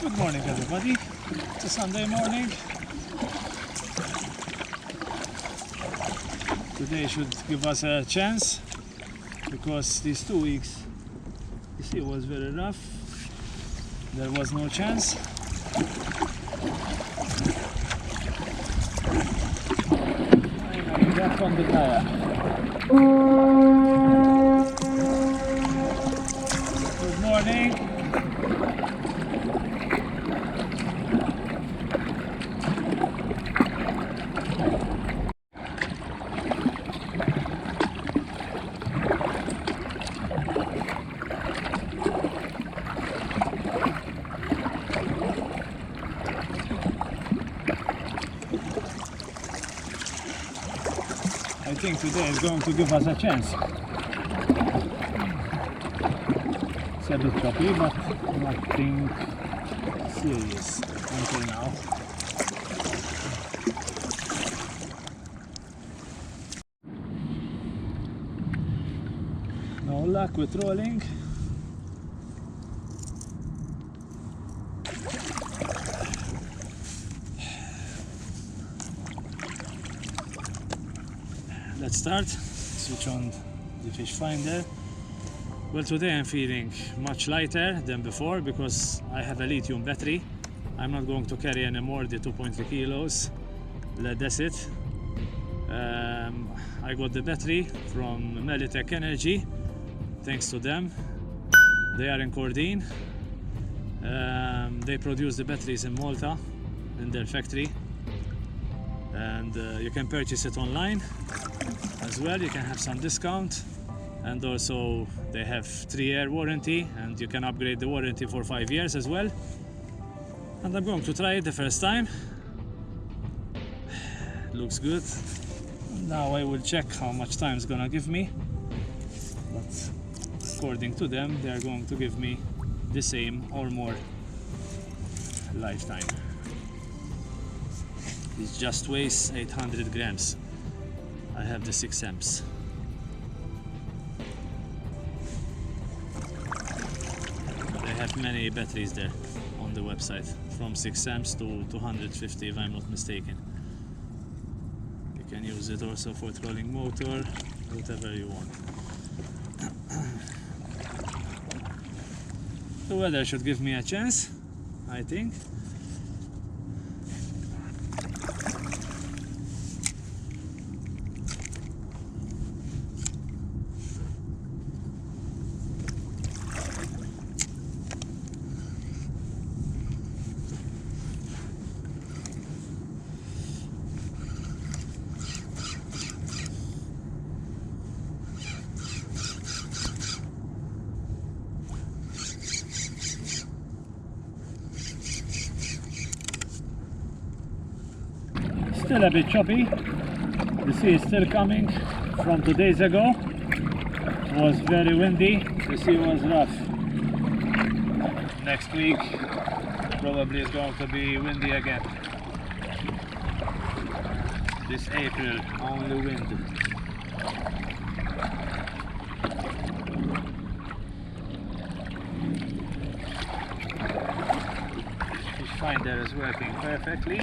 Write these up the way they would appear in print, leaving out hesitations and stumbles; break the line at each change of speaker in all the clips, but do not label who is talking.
Good morning everybody, it's a Sunday morning. Today should give us a chance because these 2 weeks the sea was very rough, there was no chance. Finally back on the kayak. Good morning. I think today is going to give us a chance. It's a bit choppy, but nothing serious until now. No luck with trolling. Let's start. Switch on the fish finder. Well, today I'm feeling much lighter than before because I have a lithium battery. I'm not going to carry anymore the 2.3 kilos. That's it. I got the battery from Malta Energy. Thanks to them. They are in Cordine. They produce the batteries in Malta in their factory, and you can purchase it online as well. You can have some discount, and also they have 3-year warranty, and you can upgrade the warranty for 5 years as well. And I'm going to try it the first time. Looks good. Now I will check how much time it's gonna give me, but according to them they are going to give me the same or more lifetime. It just weighs 800 grams. I have the 6 amps. They have many batteries there on the website, from 6 amps to 250 if I'm not mistaken. You can use it also for trolling motor, whatever you want. The weather should give me a chance, I think. Still a bit choppy. The sea is still coming from 2 days ago. It was very windy. The sea was rough. Next week probably is going to be windy again. This April, only wind. Fish finder is working perfectly.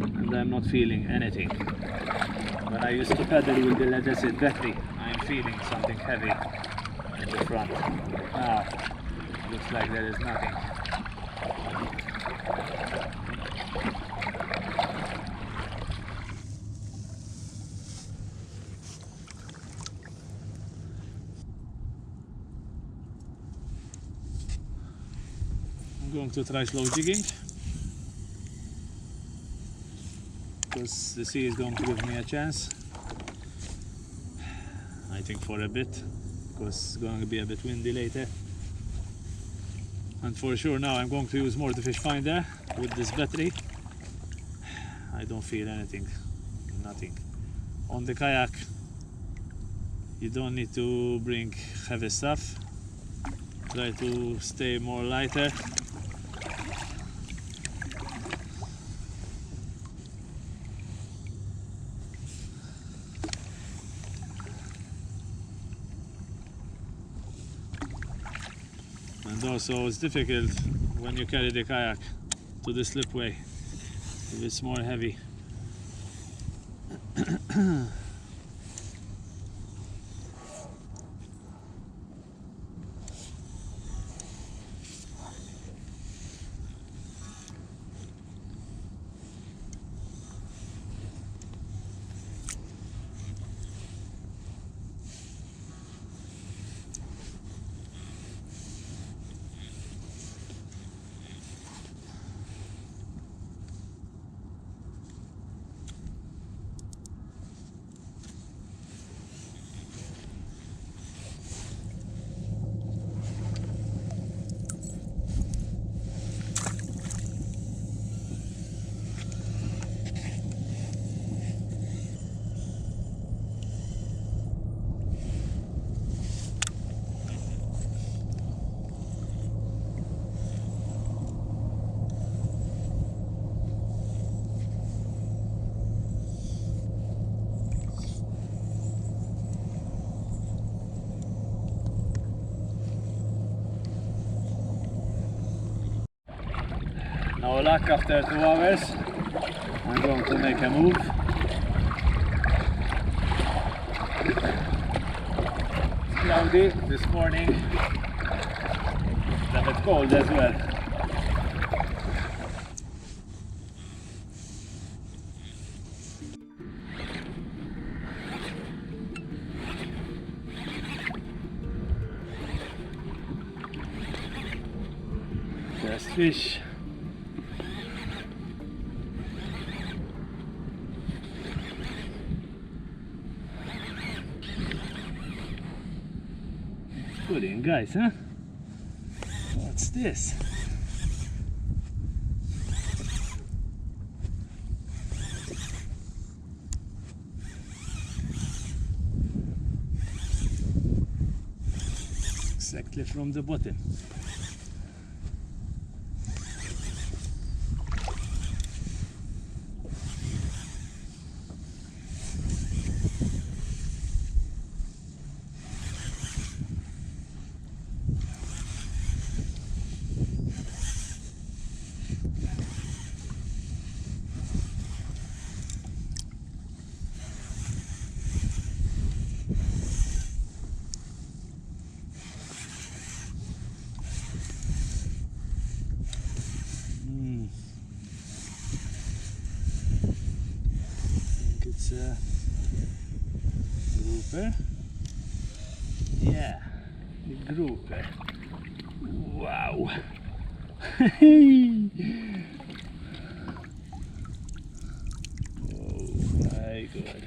And I'm not feeling anything. When I used to paddle with the lead-acid battery, I'm feeling something heavy in the front. Now, looks like there is nothing. I'm going to try slow jigging, because the sea is going to give me a chance, I think, for a bit, because it's going to be a bit windy later. And for sure now I'm going to use more the fish finder with this battery. I don't feel anything, nothing. On the kayak you don't need to bring heavy stuff. Try to stay more lighter. And also it's difficult when you carry the kayak to the slipway if it's more heavy. No luck after 2 hours. I'm going to make a move. It's cloudy this morning. It's a bit cold as well. There's fish. Good in, guys, huh? What's this? Exactly from the bottom. It's a grouper. Yeah, the grouper. Wow. Oh my god.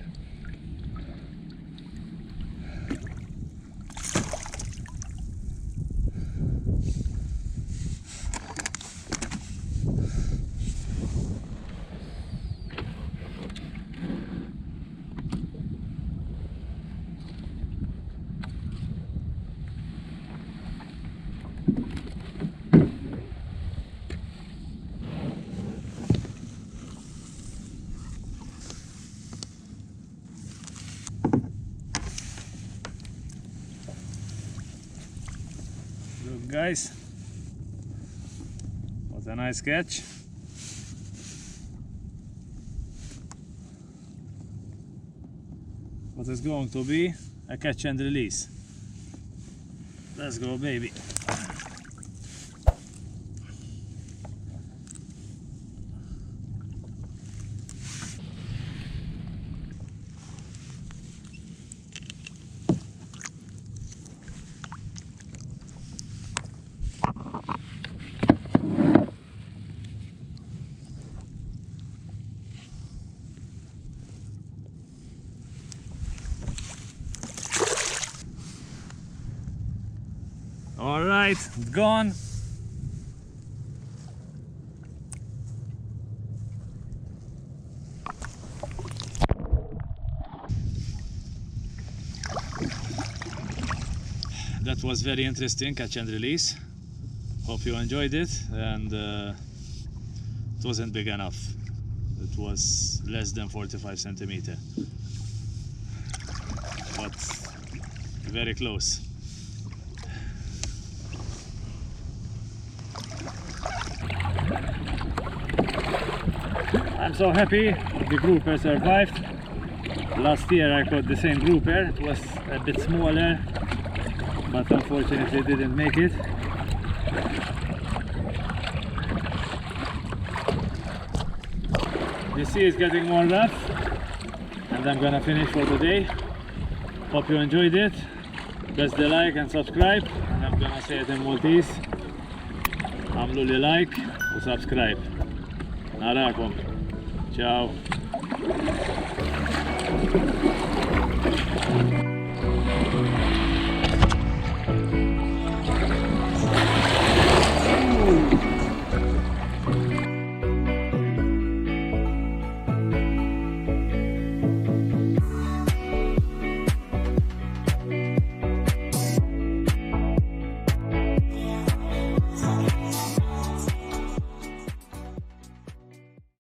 Look, guys, what a nice catch. What is going to be a catch and release. Let's go, baby. All right, it's gone. That was very interesting catch and release. Hope you enjoyed it, and it wasn't big enough. It was less than 45 centimeters, but very close. I'm so happy the grouper survived. Last year I caught the same grouper. It was a bit smaller, but unfortunately didn't make it. The sea is getting more rough, and I'm gonna finish for today. Hope you enjoyed it. Press the like and subscribe, and I'm gonna say it in Maltese. عملوا لي لايك وسبسكرايب. نراكم. Ciao.